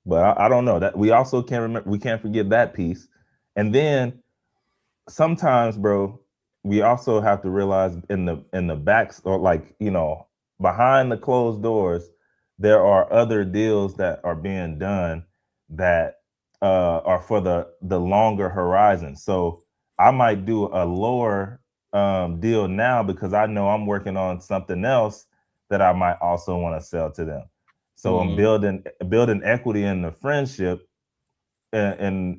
But I don't know that we also can't remember. We can't forget that piece. And then sometimes, bro, we also have to realize in the backs or like behind the closed doors, there are other deals that are being done that are for the longer horizon. So I might do a lower deal now because I know I'm working on something else that I might also want to sell to them. So I'm Mm-hmm. building equity in the friendship and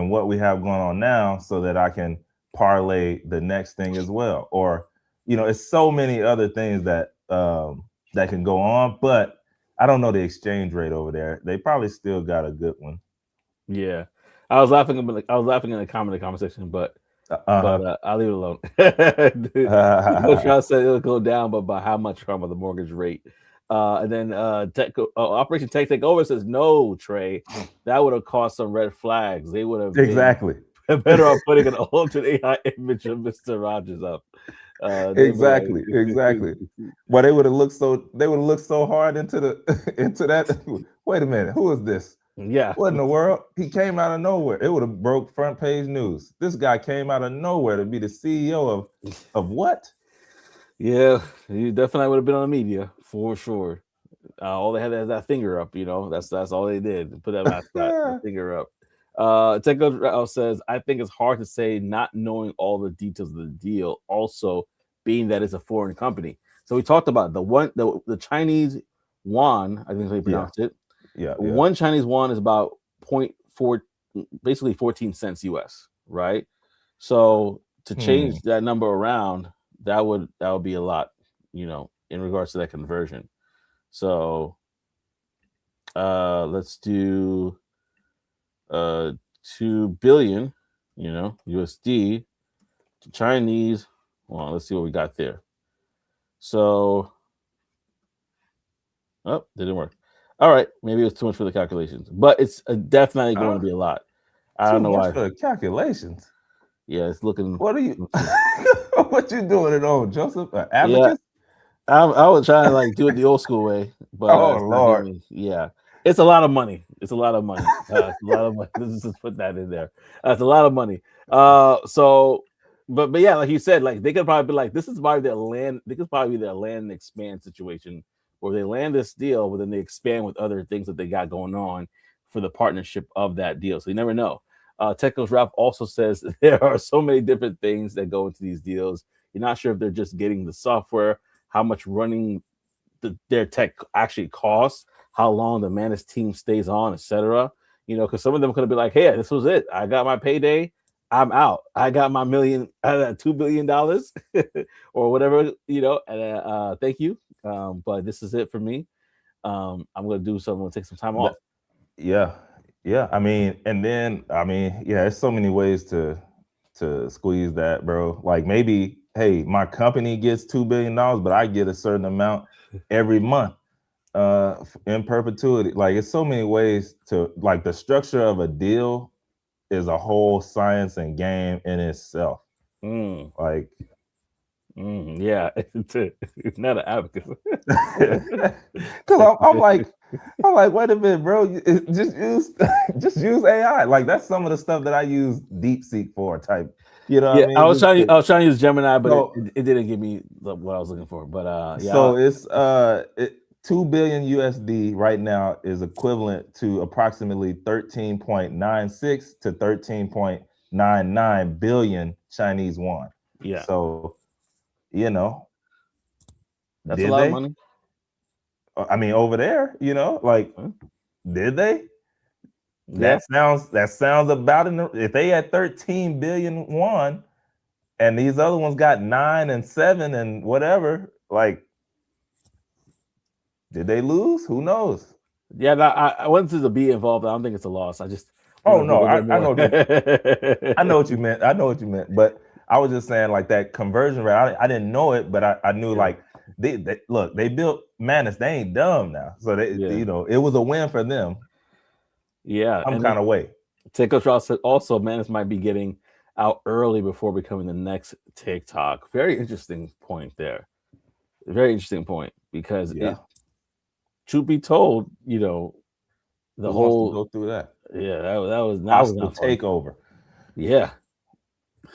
what we have going on now so that I can parlay the next thing as well. Or, it's so many other things that can go on, but I don't know the exchange rate over there. They probably still got a good one. Yeah, I was laughing. I was laughing in the comment conversation, but Uh I'll leave it alone. Coach huh. Strauss said it'll go down, but by how much from the mortgage rate? And then Operation Take Over says no, Trey. That would have caused some red flags. They would have been Exactly. better off putting an alternate AI image of Mister Rogers up. They'd be Exactly. like, Exactly. But they would have looked so hard into the into that. Wait a minute, who is this? yeah, What in the world? He came out of nowhere. It would have broke front page news. This guy came out of nowhere to be the CEO of what? yeah. You definitely would have been on the media for sure. All they had is that finger up, That's all they did. Put that mascot, the finger up. Teco says, I think it's hard to say not knowing all the details of the deal. Also, being that it's a foreign company. So we talked about the Chinese yuan. I think that's how you Yeah, pronounce it. yeah, yeah. One Chinese yuan is about point 0.4, basically 14 cents US, right? So to change Hmm. that number around, that would be a lot, in regards to that conversion. So let's do uh 2 billion, USD to Chinese. Well, let's see what we got there. So, oh, didn't work. All right, maybe it was too much for the calculations, but it's definitely going Huh? to be a lot. I don't Too know much why. for the calculations. Yeah, it's looking. What are you? Let's see. What you doing at all, Joseph? Yeah, Abacus? I was trying to like do it the old school way, but Oh it's not Lord. giving me. Yeah, it's a lot of money. It's a lot of money. It's a lot of money. Let's just put that in there. That's a lot of money. So, but yeah, like you said, like they could probably be like, this is probably their land. They could probably be their land and expand situation, where they land this deal, but then they expand with other things that they got going on for the partnership of that deal. So you never know. Technos Ralph also says there are so many different things that go into these deals. You're not sure if they're just getting the software, how much running their tech actually costs, how long the Manus team stays on, etc. Because some of them could be like, "Hey, this was it. I got my payday. I'm out. I got my $2 billion, or whatever. And thank you. But this is it for me. I'm gonna do something. I'm gonna take some time off. That- yeah, yeah. Yeah, there's so many ways to squeeze that, bro. Like maybe, hey, my company gets $2 billion, but I get a certain amount every month in perpetuity. Like it's so many ways to like the structure of a deal is a whole science and game in itself. Mm, Like yeah, it's not an advocate. because I'm like, wait a minute, bro. Just use just use AI. Like that's some of the stuff that I use DeepSeek for. Type, you know what I Yeah, mean? Just I was trying to use Gemini, but it, so it, it didn't give me what I was looking for. But yeah, so it's 2 billion USD right now is equivalent to approximately 13.96 to 13.99 billion Chinese yuan. yeah, So you know, that's a did lot of they? money. I mean, over there, like Huh? did they? Yeah, That sounds about in if they had 13 billion won and these other ones got 9 and 7 and whatever, like did they lose? Who knows? yeah. I wanted to be involved. I don't think it's a loss. I just Oh want to no, dig a little I know more? what you I know what you meant. I know what you meant. But I was just saying like that conversion rate. I didn't know it, but I knew Yeah, like they look, they built Manus. They ain't dumb now. So they yeah, it was a win for them yeah. some And kind then of way. Coach Ross said also Manus might be getting out early before becoming the next TikTok. Very interesting point there. Very interesting point because Yeah. it, truth be told, the Who wants to whole go through that? yeah that was Hostile not fun. takeover. Yeah,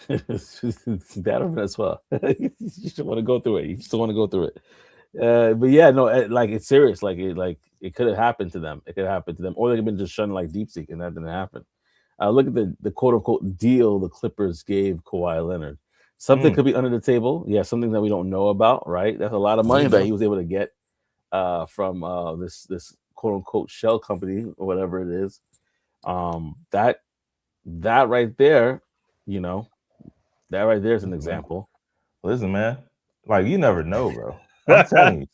that as well. You just want to go through it. You just want to go through it. But yeah, no, like it's serious. Like it could have happened to them. It could have happened to them, or they could have been just shunning like DeepSeek, and that didn't happen. Look at the quote unquote deal the Clippers gave Kawhi Leonard. Something Mm, could be under the table. Yeah, something that we don't know about. Right? That's a lot of there money you that go. he was able to get from this quote unquote shell company or whatever it is. That right there, you know, that right there is an Listen, man. example. Listen, man. Like you never know, bro. I'm telling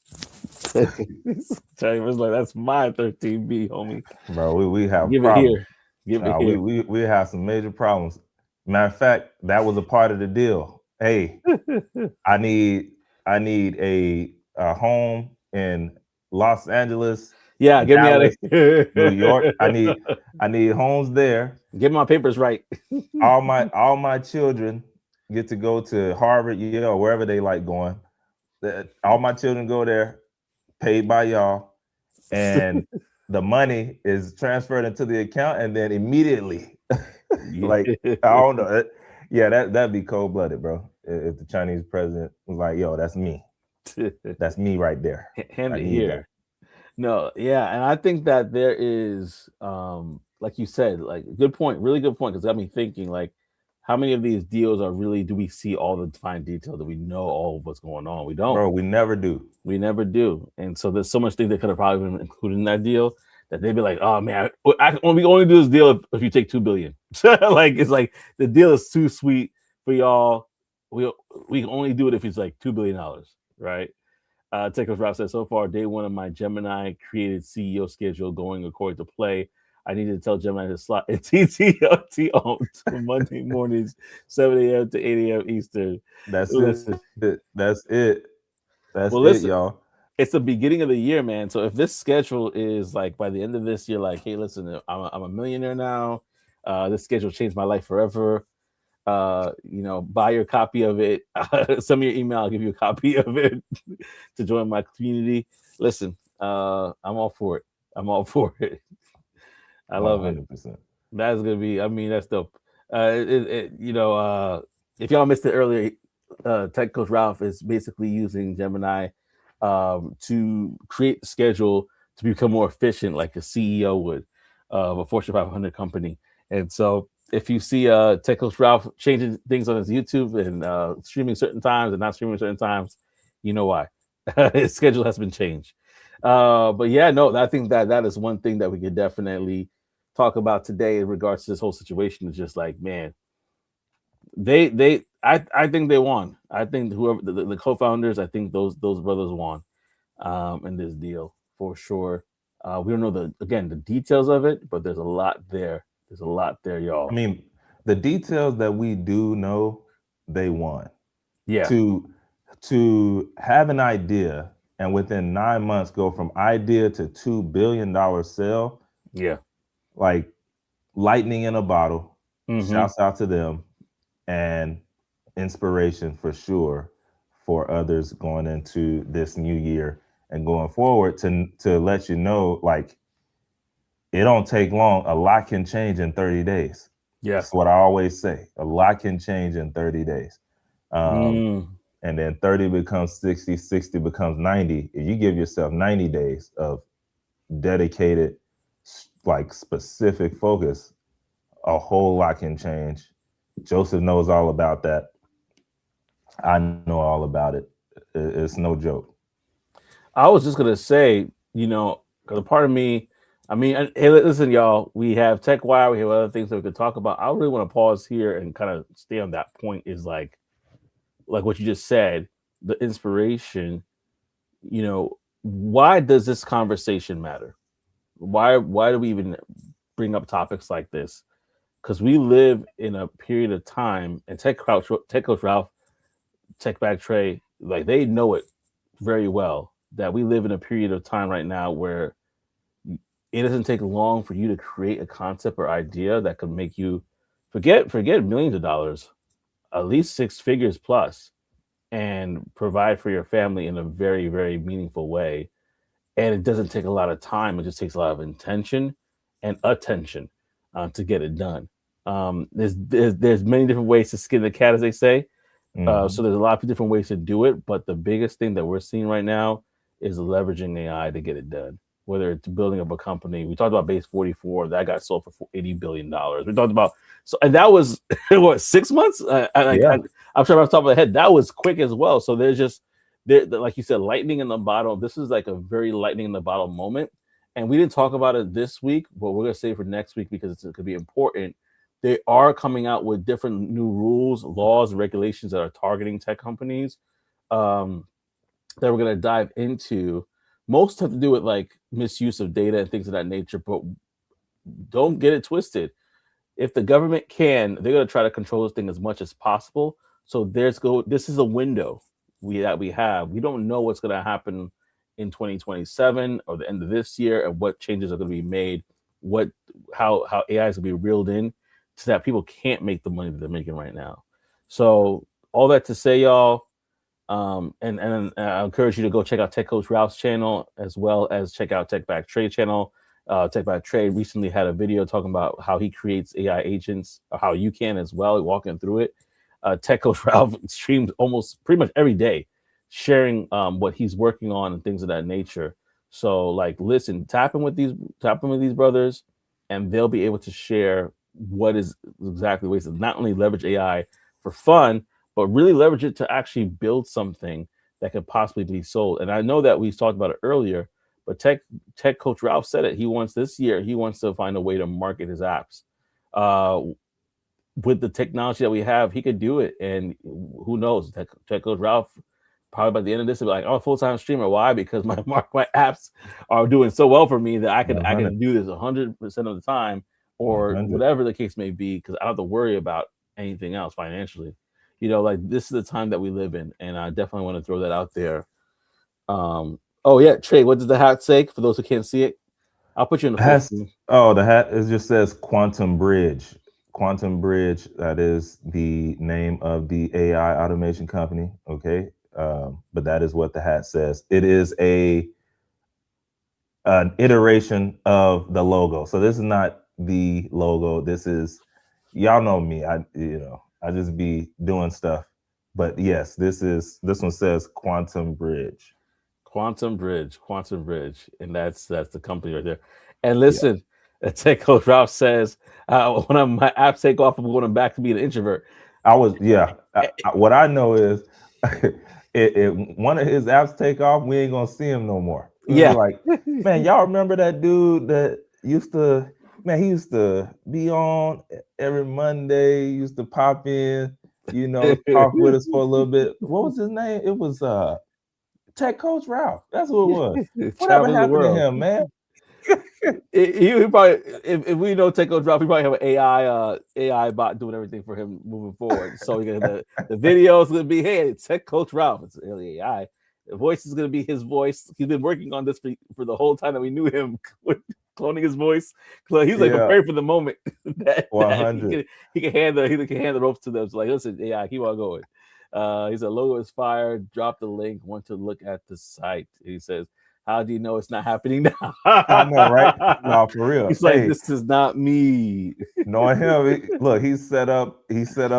Terry was like, "That's my 13B, homie. you, bro. We have Give it problems. here. Give it Nah, here." we have some major problems. Matter of fact, that was a part of the deal. Hey, I need a home in Los Angeles, Yeah, get me out of Dallas, here. New York. I need homes there. Get my papers right. All my children get to go to Harvard, Yale, wherever they like going. All my children go there, paid by y'all, and the money is transferred into the account, and then immediately, like I don't know, yeah, that'd be cold blooded, bro. If the Chinese president was like, "Yo, that's me right there. Hand I it need that." here. No, yeah, and I think that there is, like you said, like good point, really good point, because got me thinking, like, how many of these deals are really do we see all the fine detail? Do we know all of what's going on? We don't. Bro, we never do. We never do, and so there's so much things that could have probably been included in that deal that they'd be like, "Oh man, we only do this deal if you take 2 billion." Like it's like the deal is too sweet for y'all. We we can only do it if it's like $2 billion, right? Techos Ralph says, so far, day one of my Gemini created CEO schedule going according to play. I needed to tell Gemini to slot in TTLT on to Monday mornings, 7 a.m. to 8 a.m. Eastern. That's it. Listen, That's it. That's it, well, y'all. listen, it's the beginning of the year, man. So if this schedule is like by the end of this year, like, hey, listen, I'm a millionaire now. This schedule changed my life forever. Buy your copy of it. Send me your email. I'll give you a copy of it to join my community. Listen, I'm all for it. I'm all for it. I Oh, love it. 100%. That's gonna be. I mean, that's dope. If y'all missed it earlier, Tech Coach Ralph is basically using Gemini to create the schedule to become more efficient, like a CEO would of a Fortune 500 company. And so, if you see Tech Coach Ralph changing things on his YouTube and streaming certain times and not streaming certain times, you know why. His schedule has been changed. But yeah, no, I think that is one thing that we could definitely talk about today in regards to this whole situation. Is just like, man, I think they won. I think whoever the co-founders, I think those brothers won in this deal for sure. We don't know the details of it, but there's a lot there. There's a lot there, I y'all. mean, the details that we do know, they won. Yeah, To to have an idea and within 9 months go from idea to $2 billion sale, yeah. like lightning in a bottle. Mm-hmm. Shouts out to them and inspiration for sure for others going into this new year and going forward to let you know like it don't take long. A lot can change in 30 days. Yeah. That's what I always say. A lot can change in 30 days. Um, Mm, and then 30 becomes 60, 60 becomes 90. If you give yourself 90 days of dedicated, like specific focus, a whole lot can change. Joseph knows all about that. I know all about it. It's no joke. I was just gonna say, because a part of me, I mean, hey, listen, y'all, we have Tech Wire, we have other things that we could talk about. I really want to pause here and kind of stay on that point. Is like what you just said, the inspiration. Why does this conversation matter? Why do we even bring up topics like this because we live in a period of time, and Tech Coach Ralph, Tech Back Trey, like they know it very well that we live in a period of time right now where it doesn't take long for you to create a concept or idea that could make you forget millions of dollars, at least six figures plus, and provide for your family in a very, very meaningful way. And it doesn't take a lot of time. It just takes a lot of intention and attention to get it done. There's many different ways to skin the cat, as they say. So there's a lot of different ways to do it, but the biggest thing that we're seeing right now is leveraging AI to get it done. Whether it's building up a company, we talked about Base 44 that got sold for $80 billion. We talked about and that was what 6 months. Yeah. I'm sure off the top of my head that was quick as well. So there's just like you said, lightning in the bottle. This is like a very lightning in the bottle moment, and we didn't talk about it this week, but we're gonna save for next week because it's gonna be important. They are coming out with different new rules, laws, and regulations that are targeting tech companies that we're going to dive into. Most have to do with like misuse of data and things of that nature, but don't get it twisted. If the government can, they're going to try to control this thing as much as possible. So this is a window that we have. We don't know what's going to happen in 2027 or the end of this year and what changes are going to be made, how AI is going to be reeled in so that people can't make the money that they're making right now. So all that to say, y'all, and I encourage you to go check out Tech Coach Ralph's channel as well as check out Tech Back Trade channel. Tech Back Trade recently had a video talking about how he creates AI agents, or how you can as well, walking through it. Tech Coach Ralph streams almost pretty much every day, sharing what he's working on and things of that nature. So, like, listen, tap in with these brothers, and they'll be able to share what is exactly ways to not only leverage AI for fun, but really leverage it to actually build something that could possibly be sold. And I know that we talked about it earlier, but Tech Coach Ralph said it. He wants this year, he wants to find a way to market his apps. With the technology that we have, he could do it. And who knows? Tech Coach Ralph probably by the end of this will be like, "I'm a full-time streamer." Why? Because my apps are doing so well for me that I can do this 100% of the time, or 100. whatever the case may be, because I don't have to worry about anything else financially. Like this is the time that we live in, and I definitely want to throw that out there. Oh yeah, Trey, what does the hat say for those who can't see it? I'll put you in the full screen. The hat, it just says Quantum Bridge. Quantum Bridge, that is the name of the AI automation company. Okay. But that is what the hat says. It is an iteration of the logo. So this is not the logo. This is, y'all know me. I just be doing stuff. But yes, this one says Quantum Bridge. Quantum Bridge, and that's the company right there. And listen, Tech Coach Ralph says, when my apps take off, I'm going back to being an introvert. What I know is, if one of his apps take off, we ain't gonna see him no more. Yeah, like, man, y'all remember that dude that used to, man, he used to be on every Monday, used to pop in, talk with us for a little bit. What was his name? It was Tech Coach Ralph. That's what it was. Whatever happened to him, man? He probably, if we know Tech Coach Ralph, we probably have an AI bot doing everything for him moving forward. So the video is gonna be, hey, it's Tech Coach Ralph. It's really AI. The voice is gonna be his voice. He's been working on this for the whole time that we knew him, cloning his voice. He's like prepared for the moment that 100. He can hand the ropes to them. So like, listen, AI, keep on going. He said, logo is fire. Drop the link. Want to look at the site. He says, how do you know it's not happening now? I know, right? No, for real. He's like, this is not me. Knowing him, look, he set up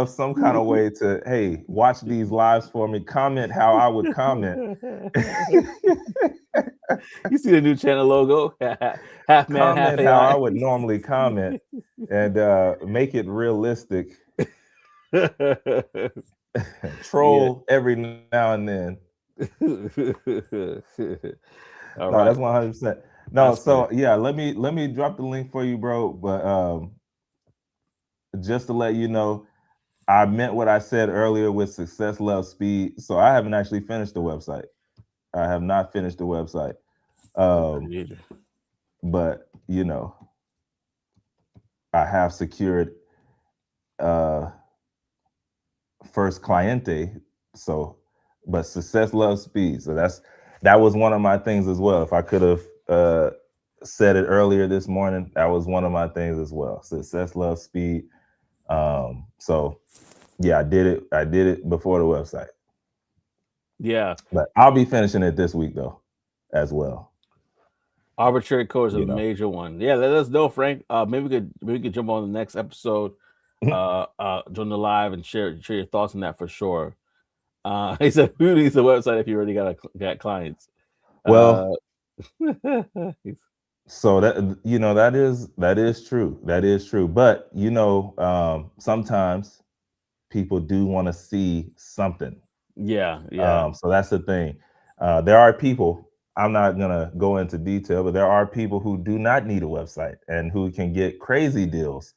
some kind of way to, hey, watch these lives for me. Comment how I would comment. You see the new channel logo? Half man, comment half AI. how I would normally comment, and make it realistic. Troll every now and then. All no, right. that's 100%. No, that's so great. Yeah, let me drop the link for you, bro. But just to let you know, I meant what I said earlier with success loves speed. So I haven't actually finished the website. I have not finished the website. But I have secured first cliente. So, but success loves speed. So that was one of my things as well. If I could have said it earlier this morning, that was one of my things as well. Success loves speed. So yeah, I did it before the website. Yeah. But I'll be finishing it this week though, as well. Arbitrary code is a You know. major one. Yeah, let us know, Frank. Maybe we could jump on the next episode, join the live and share your thoughts on that for sure. He said, "Who needs a website if you already got clients?" Well, He's- so that that is true. That is true. But sometimes people do want to see something. yeah, yeah, So that's the thing. There are people, I'm not going to go into detail, but there are people who do not need a website and who can get crazy deals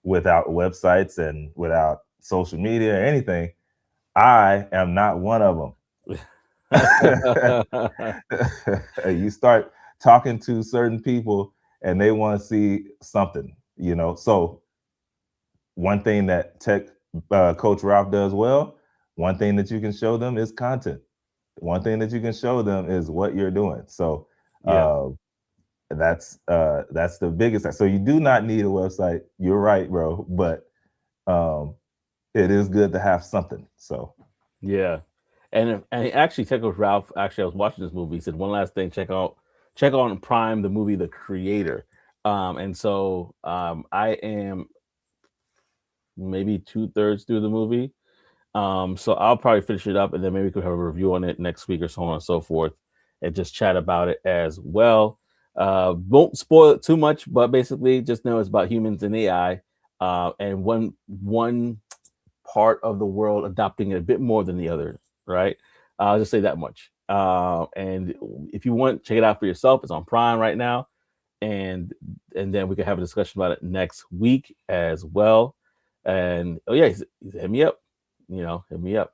without websites and without social media or anything. I am not one of them. You start talking to certain people and they want to see something. So one thing that tech coach Ralph does well, one thing that you can show them is content. One thing that you can show them is what you're doing. So yeah, that's the biggest. So you do not need a website. You're right, bro. But um, it is good to have something. So yeah. And actually, Tech Coach Ralph. Actually, I was watching this movie. He said one last thing. Check on Prime the movie The Creator. And so I am maybe 2/3 through the movie. So I'll probably finish it up and then maybe we could have a review on it next week or so on and so forth and just chat about it as well. Won't spoil it too much, but basically just know it's about humans and AI, and one part of the world adopting it a bit more than the other, right? I'll just say that much. And if you want, check it out for yourself. It's on Prime right now, and then we can have a discussion about it next week as well. And oh yeah, he's hit me up, hit me up.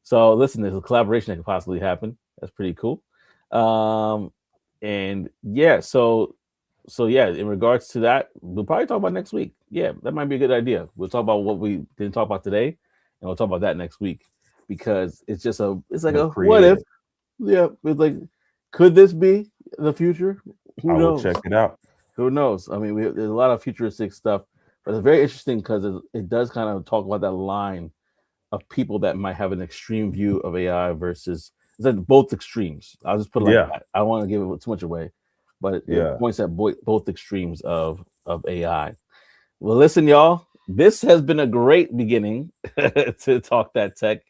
So listen, there's a collaboration that could possibly happen. That's pretty cool. Um, and yeah, so yeah, in regards to that, we'll probably talk about next week. Yeah, that might be a good idea. We'll talk about what we didn't talk about today, and we'll talk about that next week because it's like the a what if? creator, Yeah, it's like, could this be the future? I Who will knows? check it out. Who knows? I mean, there's a lot of futuristic stuff, but it's very interesting because it does kind of talk about that line of people that might have an extreme view of AI versus it's like both extremes. I'll just put it like Yeah, that. I don't want to give it too much away, but it yeah. points at both extremes of AI. Well, listen, y'all. This has been a great beginning to talk that tech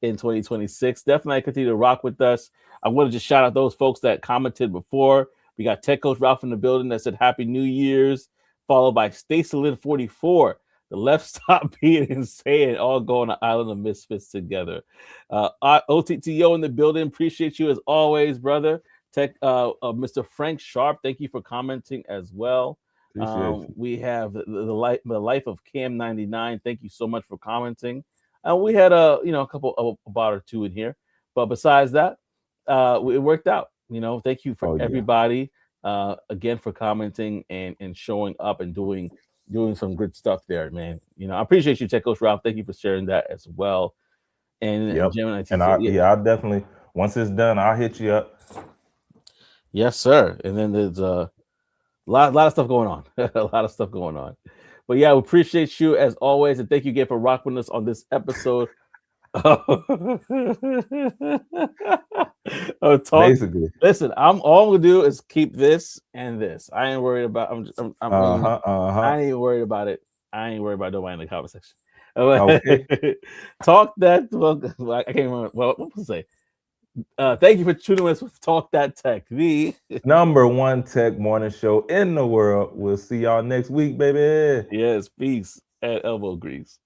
in 2026. Definitely continue to rock with us. I want to just shout out those folks that commented before. We got Tech Coach Ralph in the building that said Happy New Year's, followed by Stacylin44. The left stop being insane, all go on an island of misfits together. OTTO in the building. Appreciate you as always, brother. Mr. Frank Sharp, thank you for commenting as well. Appreciate you. We have the life of Cam 99. Thank you so much for commenting. We had a couple of a bot or two in here, but besides that, it worked out. Thank you for Oh yeah. everybody again for commenting and showing up and doing some good stuff there, man. I appreciate you, Tech Coach Ralph. Thank you for sharing that as well. And Yep. Jim and And IT, yeah, I'll definitely, once it's done, I'll hit you up. yes, sir. And then there's lot of stuff going on. A lot of stuff going on. But yeah, we appreciate you as always, and thank you again for rocking with us on this episode. Oh, talk. Basically. Listen, I'm all I'm gonna do is keep this and this. I ain't worried about. I ain't worried about it. I ain't worried about nobody in the comment section. Okay. Talk that. Well, I can't remember. Well, what was I say? Thank you for tuning us with Talk That Tech. The Number one tech morning show in the world. We'll see y'all next week, baby. yes, peace at elbow grease.